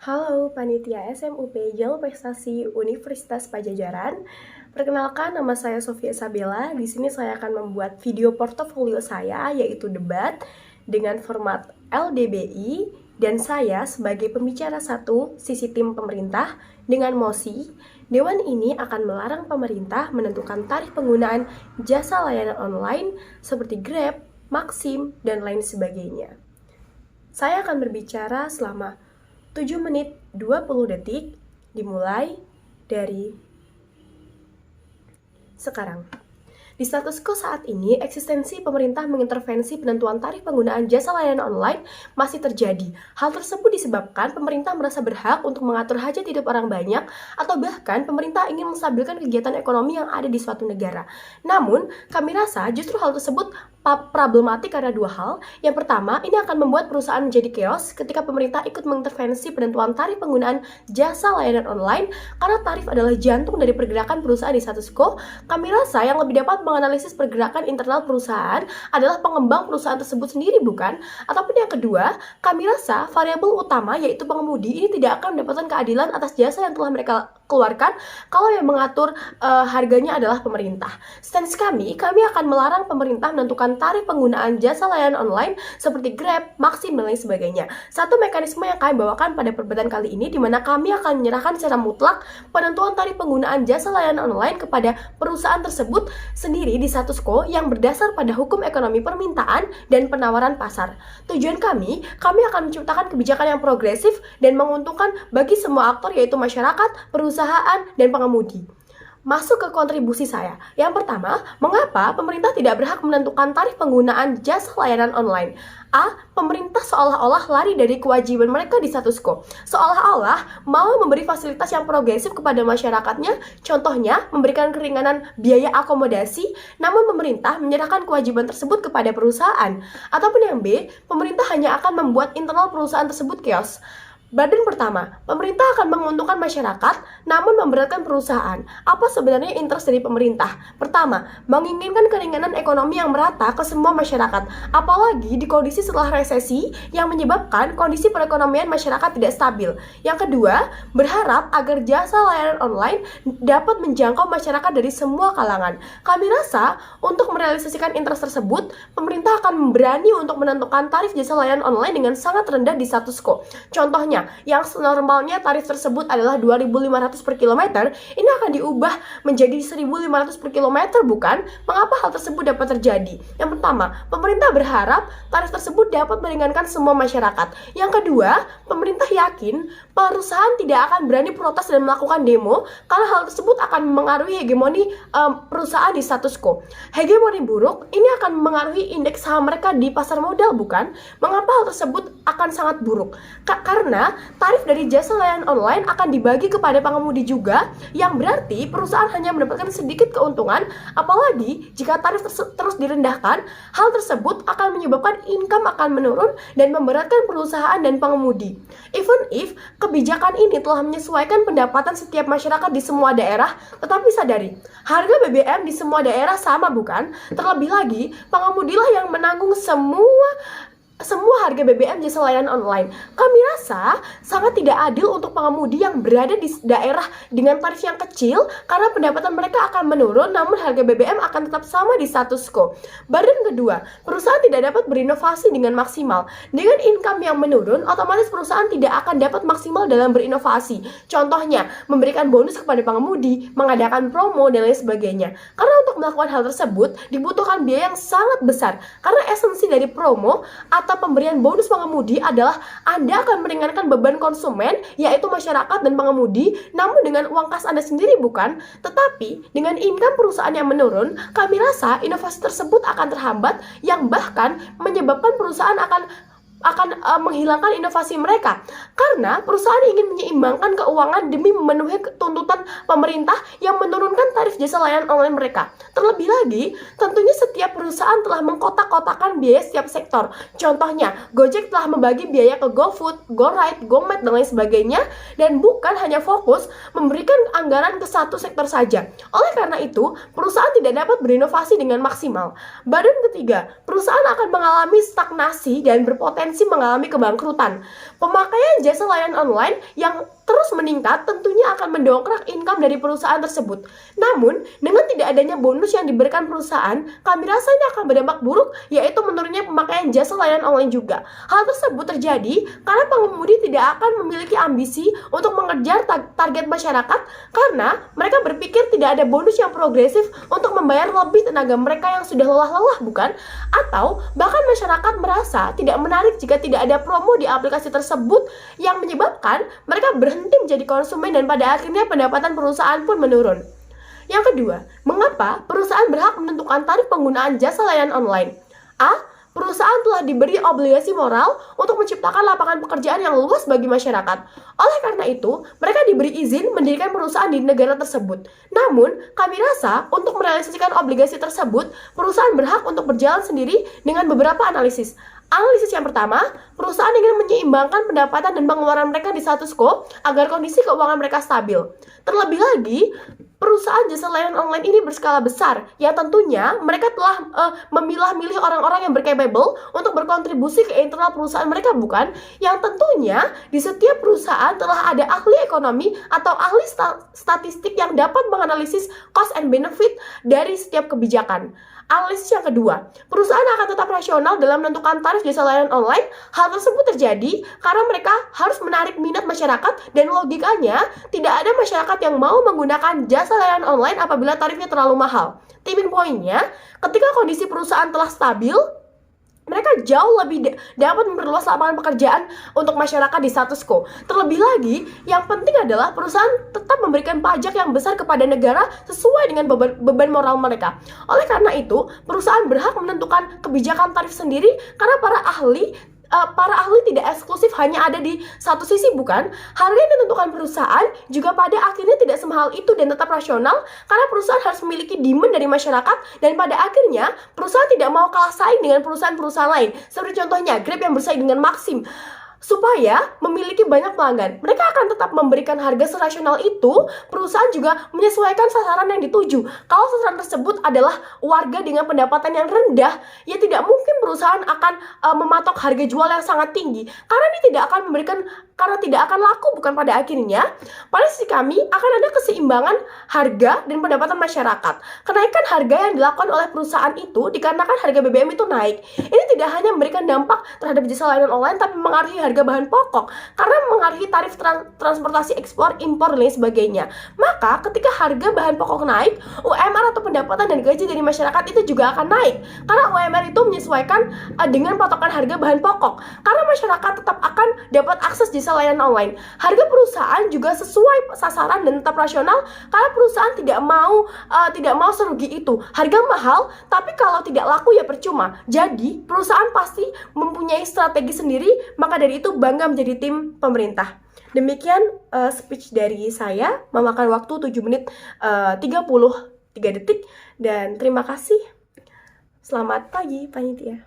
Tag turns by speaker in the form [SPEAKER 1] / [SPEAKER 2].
[SPEAKER 1] Halo, Panitia SMUP Jalur Prestasi Universitas Pajajaran. Perkenalkan, nama saya Sofia Isabella. Di sini saya akan membuat video portofolio saya, yaitu debat dengan format LDBI, dan saya sebagai pembicara satu sisi tim pemerintah dengan mosi. Dewan ini akan melarang pemerintah menentukan tarif penggunaan jasa layanan online seperti Grab, Maxim, dan lain sebagainya. Saya akan berbicara selama 7 menit 20 detik dimulai dari sekarang. Di status quo saat ini, eksistensi pemerintah mengintervensi penentuan tarif penggunaan jasa layanan online masih terjadi. Hal tersebut disebabkan pemerintah merasa berhak untuk mengatur hajat hidup orang banyak, atau bahkan pemerintah ingin menstabilkan kegiatan ekonomi yang ada di suatu negara. Namun, kami rasa justru hal tersebut problematik karena dua hal. Yang pertama, ini akan membuat perusahaan menjadi chaos ketika pemerintah ikut mengintervensi penentuan tarif penggunaan jasa layanan online, karena tarif adalah jantung dari pergerakan perusahaan di status quo. Kami rasa yang lebih dapat menganalisis pergerakan internal perusahaan adalah pengembang perusahaan tersebut sendiri, bukan? Ataupun yang kedua, kami rasa variabel utama yaitu pengemudi ini tidak akan mendapatkan keadilan atas jasa yang telah mereka keluarkan kalau yang mengatur harganya adalah pemerintah. Stance kami akan melarang pemerintah menentukan tarif penggunaan jasa layanan online seperti Grab, Maxim, dan lain sebagainya. Satu mekanisme yang kami bawakan pada perdebatan kali ini, di mana kami akan menyerahkan secara mutlak penentuan tarif penggunaan jasa layanan online kepada perusahaan tersebut sendiri di status quo yang berdasar pada hukum ekonomi permintaan dan penawaran pasar. Tujuan kami akan menciptakan kebijakan yang progresif dan menguntungkan bagi semua aktor, yaitu masyarakat, perusahaan, dan pengemudi. Masuk ke kontribusi saya. Yang pertama, mengapa pemerintah tidak berhak menentukan tarif penggunaan jasa layanan online? A. Pemerintah seolah-olah lari dari kewajiban mereka di status quo. Seolah-olah mau memberi fasilitas yang progresif kepada masyarakatnya, contohnya memberikan keringanan biaya akomodasi, namun pemerintah menyerahkan kewajiban tersebut kepada perusahaan. Ataupun yang B, pemerintah hanya akan membuat internal perusahaan tersebut chaos. Badan pertama, pemerintah akan menguntungkan masyarakat, namun memberatkan perusahaan. Apa sebenarnya interest dari pemerintah? Pertama, menginginkan keringanan ekonomi yang merata ke semua masyarakat, apalagi di kondisi setelah resesi yang menyebabkan kondisi perekonomian masyarakat tidak stabil. Yang kedua, berharap agar jasa layanan online dapat menjangkau masyarakat dari semua kalangan. Kami rasa untuk merealisasikan interest tersebut, pemerintah akan berani untuk menentukan tarif jasa layanan online dengan sangat rendah di status quo. Contohnya, yang normalnya tarif tersebut adalah 2.500 per kilometer, ini akan diubah menjadi 1.500 per kilometer, bukan? Mengapa hal tersebut dapat terjadi? Yang pertama, pemerintah berharap tarif tersebut dapat meringankan semua masyarakat. Yang kedua, pemerintah yakin perusahaan tidak akan berani protes dan melakukan demo karena hal tersebut akan mengaruhi hegemoni perusahaan di status quo. Hegemoni buruk ini akan mengaruhi indeks saham mereka di pasar modal, bukan? Mengapa hal tersebut akan sangat buruk? Karena tarif dari jasa layanan online akan dibagi kepada pengemudi juga, yang berarti perusahaan hanya mendapatkan sedikit keuntungan. Apalagi jika tarif terus direndahkan, hal tersebut akan menyebabkan income akan menurun dan memberatkan perusahaan dan pengemudi. Even if kebijakan ini telah menyesuaikan pendapatan setiap masyarakat di semua daerah, tetapi sadari, harga BBM di semua daerah sama, bukan? Terlebih lagi, pengemudilah yang menanggung semua harga BBM jasa layanan online. Kami rasa sangat tidak adil untuk pengemudi yang berada di daerah dengan tarif yang kecil, karena pendapatan mereka akan menurun namun harga BBM akan tetap sama di status quo. Badan kedua, perusahaan tidak dapat berinovasi dengan maksimal. Dengan income yang menurun, otomatis perusahaan tidak akan dapat maksimal dalam berinovasi. Contohnya, memberikan bonus kepada pengemudi, mengadakan promo, dan lain sebagainya. Karena untuk melakukan hal tersebut dibutuhkan biaya yang sangat besar. Karena esensi dari promo atau pemberian bonus pengemudi adalah Anda akan meringankan beban konsumen, yaitu masyarakat dan pengemudi, namun dengan uang kas Anda sendiri, bukan? Tetapi dengan income perusahaan yang menurun, kami rasa inovasi tersebut akan terhambat, yang bahkan menyebabkan perusahaan akan menghilangkan inovasi mereka, karena perusahaan ingin menyeimbangkan keuangan demi memenuhi tuntutan pemerintah yang menurunkan tarif jasa layanan online mereka. Terlebih lagi, tentunya setiap perusahaan telah mengkotak-kotakan biaya setiap sektor. Contohnya, Gojek telah membagi biaya ke GoFood, GoRide, GoMart, dan lain sebagainya, dan bukan hanya fokus memberikan anggaran ke satu sektor saja. Oleh karena itu, perusahaan tidak dapat berinovasi dengan maksimal. Badan ketiga, perusahaan akan mengalami stagnasi dan berpotensi berpotensi mengalami kebangkrutan. Pemakaian jasa layanan online yang terus meningkat tentunya akan mendongkrak income dari perusahaan tersebut. Namun, dengan tidak adanya bonus yang diberikan perusahaan, kami rasa ini akan berdampak buruk, yaitu menurunnya pemakaian jasa layanan online juga. Hal tersebut terjadi karena pengemudi tidak akan memiliki ambisi untuk mengejar target masyarakat karena mereka berpikir tidak ada bonus yang progresif untuk membayar lebih tenaga mereka yang sudah lelah-lelah, bukan? Atau bahkan masyarakat merasa tidak menarik jika tidak ada promo di aplikasi tersebut yang menyebabkan mereka berhenti menjadi konsumen dan pada akhirnya pendapatan perusahaan pun menurun. Yang kedua, mengapa perusahaan berhak menentukan tarif penggunaan jasa layanan online? A. Perusahaan telah diberi obligasi moral untuk menciptakan lapangan pekerjaan yang luas bagi masyarakat. Oleh karena itu, mereka diberi izin mendirikan perusahaan di negara tersebut. Namun, kami rasa untuk merealisasikan obligasi tersebut, perusahaan berhak untuk berjalan sendiri dengan beberapa analisis. Analisis yang pertama, perusahaan ingin menyeimbangkan pendapatan dan pengeluaran mereka di status quo agar kondisi keuangan mereka stabil. Terlebih lagi, perusahaan jasa layanan online ini berskala besar, ya tentunya mereka telah memilah-milih orang-orang yang bercapable untuk berkontribusi ke internal perusahaan mereka, bukan? Yang tentunya di setiap perusahaan telah ada ahli ekonomi atau ahli statistik yang dapat menganalisis cost and benefit dari setiap kebijakan. Analisis yang kedua, perusahaan akan tetap rasional dalam menentukan tarif jasa layanan online. Hal tersebut terjadi karena mereka harus menarik minat masyarakat dan logikanya tidak ada masyarakat yang mau menggunakan jasa layanan online apabila tarifnya terlalu mahal. Tipping point-nya, ketika kondisi perusahaan telah stabil, mereka jauh lebih dapat memperluas lapangan pekerjaan untuk masyarakat di status quo. Terlebih lagi, yang penting adalah perusahaan tetap memberikan pajak yang besar kepada negara sesuai dengan beban moral mereka. Oleh karena itu, perusahaan berhak menentukan kebijakan tarif sendiri karena para ahli tidak eksklusif hanya ada di satu sisi, bukan? Harga yang ditentukan perusahaan juga pada akhirnya tidak semahal itu dan tetap rasional karena perusahaan harus memiliki demand dari masyarakat dan pada akhirnya perusahaan tidak mau kalah saing dengan perusahaan-perusahaan lain. Seperti contohnya Grab yang bersaing dengan Maxim. Supaya memiliki banyak pelanggan, mereka akan tetap memberikan harga serasional itu. Perusahaan juga menyesuaikan sasaran yang dituju. Kalau sasaran tersebut adalah warga dengan pendapatan yang rendah, ya tidak mungkin perusahaan akan mematok harga jual yang sangat tinggi karena ini tidak akan laku, bukan? Pada akhirnya pada sisi kami akan ada keseimbangan harga dan pendapatan masyarakat. Kenaikan harga yang dilakukan oleh perusahaan itu dikarenakan harga BBM itu naik. Ini tidak hanya memberikan dampak terhadap jasa layanan online tapi mengaruhi harga bahan pokok karena mengaruhi tarif transportasi ekspor, impor, dan lain sebagainya. Maka ketika harga bahan pokok naik, UMR atau pendapatan dan gaji dari masyarakat itu juga akan naik karena UMR itu menyesuaikan dengan patokan harga bahan pokok. Karena masyarakat tetap akan dapat akses jasa layanan online. Harga perusahaan juga sesuai sasaran dan tetap rasional karena perusahaan tidak mau serugi itu. Harga mahal, tapi kalau tidak laku ya percuma. Jadi perusahaan pasti mempunyai strategi sendiri, maka dari itu bangga menjadi tim pemerintah. Demikian speech dari saya, memakan waktu 7 menit 33 detik, dan terima kasih. Selamat pagi panitia.